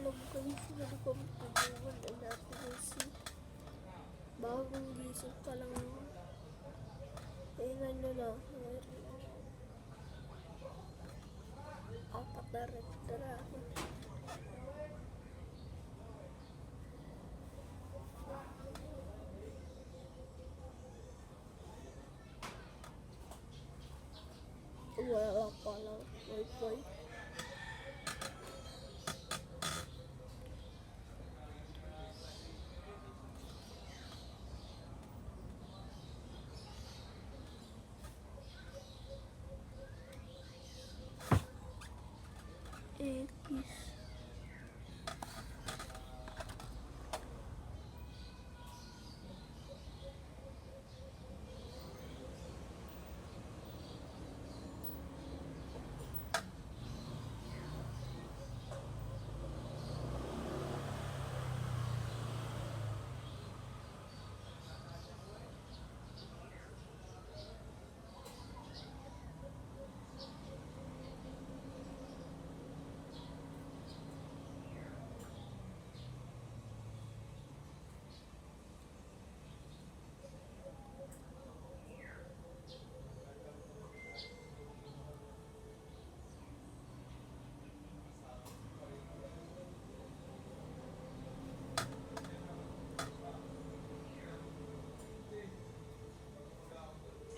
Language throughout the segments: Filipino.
Log kayo welcome to Google and Accuracy. Bagong gising pa lang. Tingnan nyo na. Apat na rektra. Wala pa lang. Wifi. X.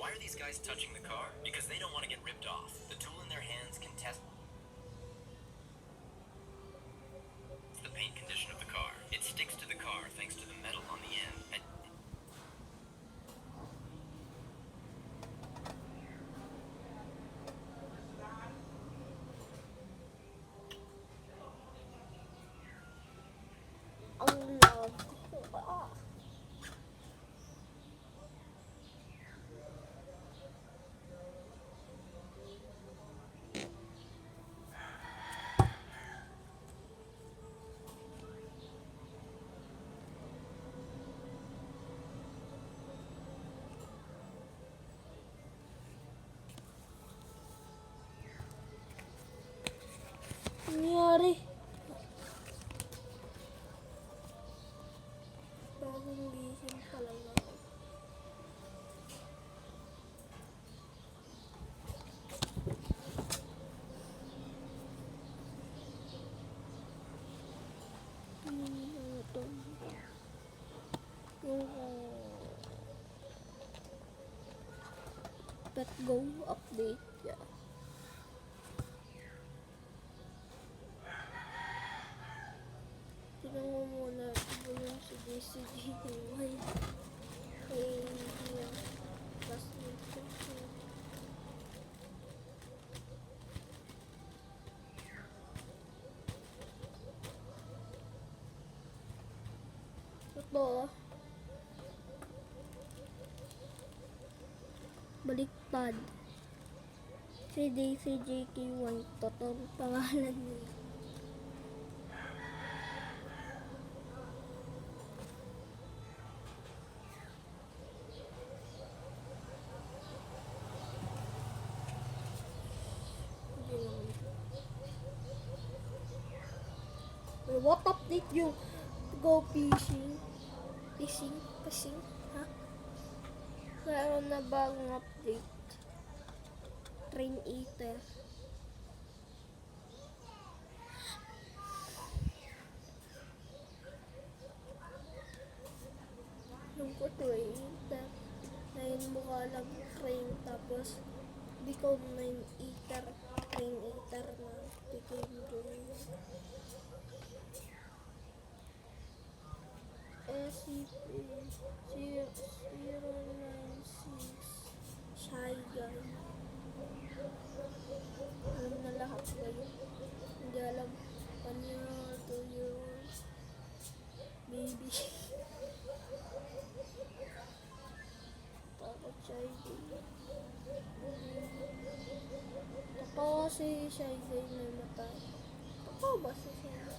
Why are these guys touching the car? Because they don't want to get ripped off. The tool in their hands can test the paint condition of the car. It sticks to the car thanks to the metal on the end. Ang lag ko. Nangyari. Bagong gising pa lang ako. Ito. Yung Pet Go update. Yeah. Tignan mo muna ito yung si DCGY. Yung classmate ko. Ito. Baliktad. Si DCJKY. Totoong pangalan niya. What update yung go fishing? Fishing? Ha? Meron na bagong update. Train Eater. Yung ko Train Eater. Na yung mukha lang train tapos become Train Eater. Train Eater na became doon. SCP-096 Shy Guy. Alam na lahat kayo. Hindi alam. 1 year old, 2 year old. Baby. Takot Shy Guy. Totoo si Shy Guy na matay. Totoo ba si Shy Guy?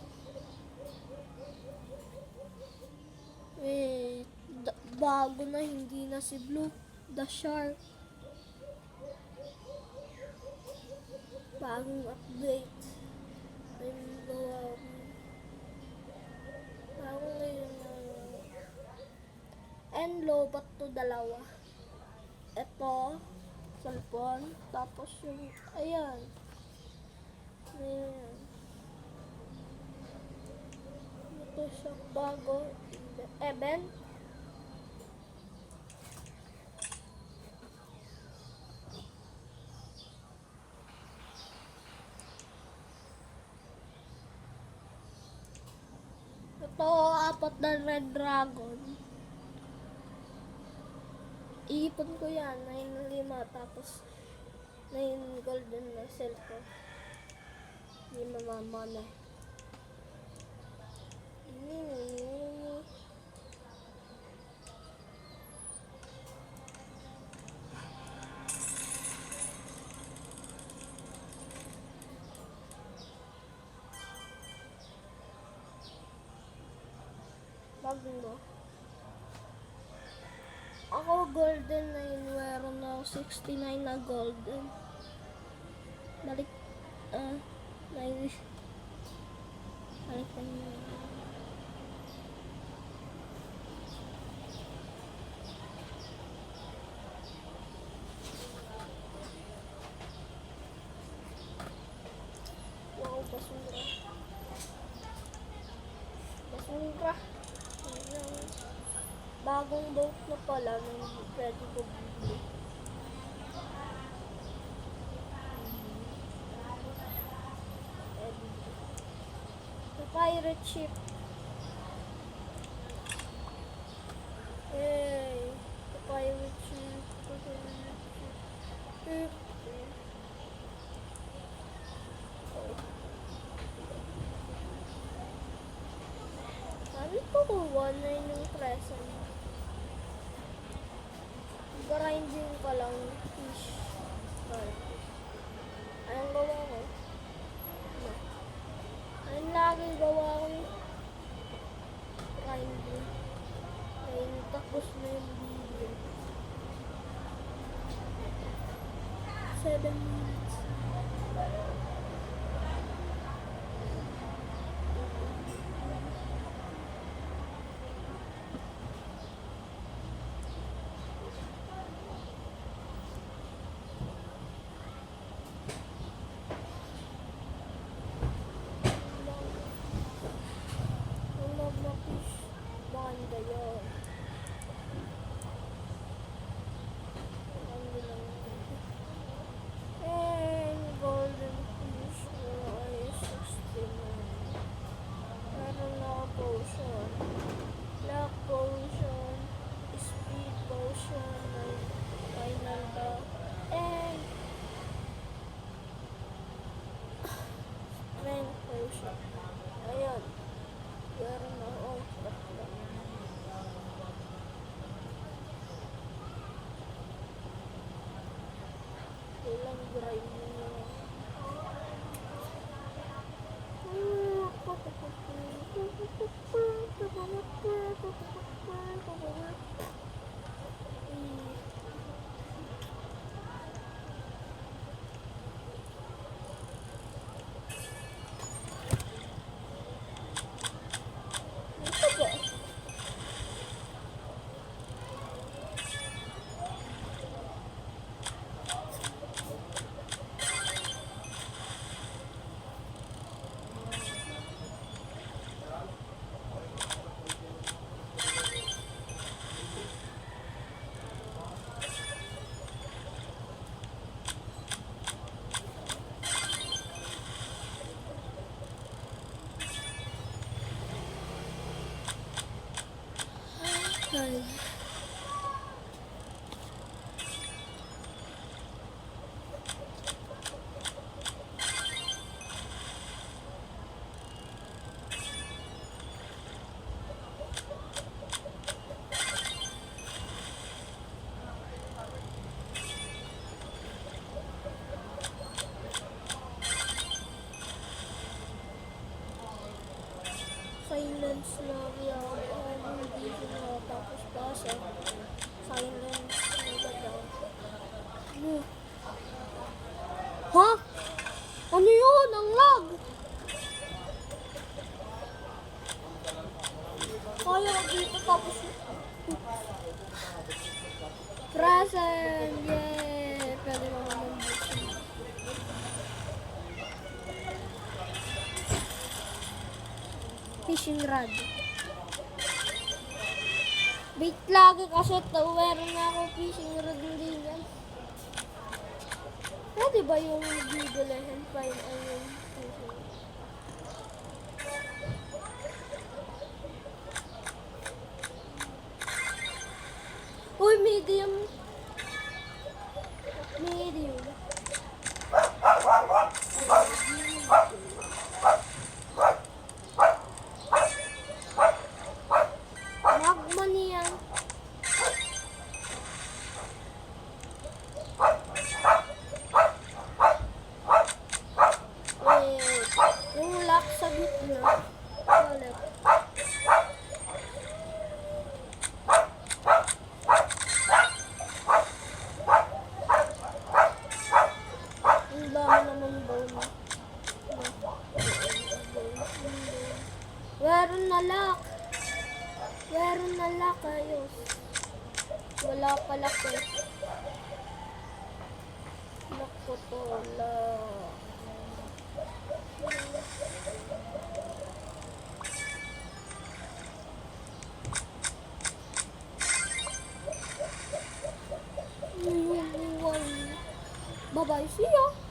Bago na, hindi na si Blue the Shark. Bagong update. I'm gawa and lobat to dalawa. Ito, cellphone, tapos yung, ayan. Ayan. Ito siya, bago, event. Ito, 4 na red dragon. Iipon ko yan, 9 tapos 9 golden na cellphone. Hindi mamamana. Bago. Ako golden na yun, meron na 69 na golden. Balik, balik na yun. Wow, basura. Basura. Ayan. Bagong boat na pala, hindi pwede ko bibili. The pirate ship. Hey, the pirate ship. The pirate ship. Sabi ko kuha na yung present. Grinding ka lang fish. Anong gawa ko? Anong lagi gawa ko? Grinding. Ayun, tapos na yung video. 7 minutes. Banda yun. And golden fish ay 69. Meron na potion. Black potion. Speed potion. May final ba. And strength potion. Ayan. Meron na. Oh, tatlo. Ilang grind mo. Ito ba? Ay. Silence lang yan. Hindi na tapos basa. Silence. Nagadaw. Ha? Ano yun? Ang lag! Kaya dito tapos Present! Yay! Pwede mo naman buksan. Fishing rod. Bait lagi kasi meron na ako fishing rod din yan. Pwede ba yung bibilihin pa yun ay yung fishing rod? Uy, medium. Medium. Magma niya. Wait. Yung lock sa gitna. Ulit. Ang dami naman bone. Meron na lock. Meron na lock, ayos. Wala pa lock eh. Lock ko to, lock. Bye-bye, see ya.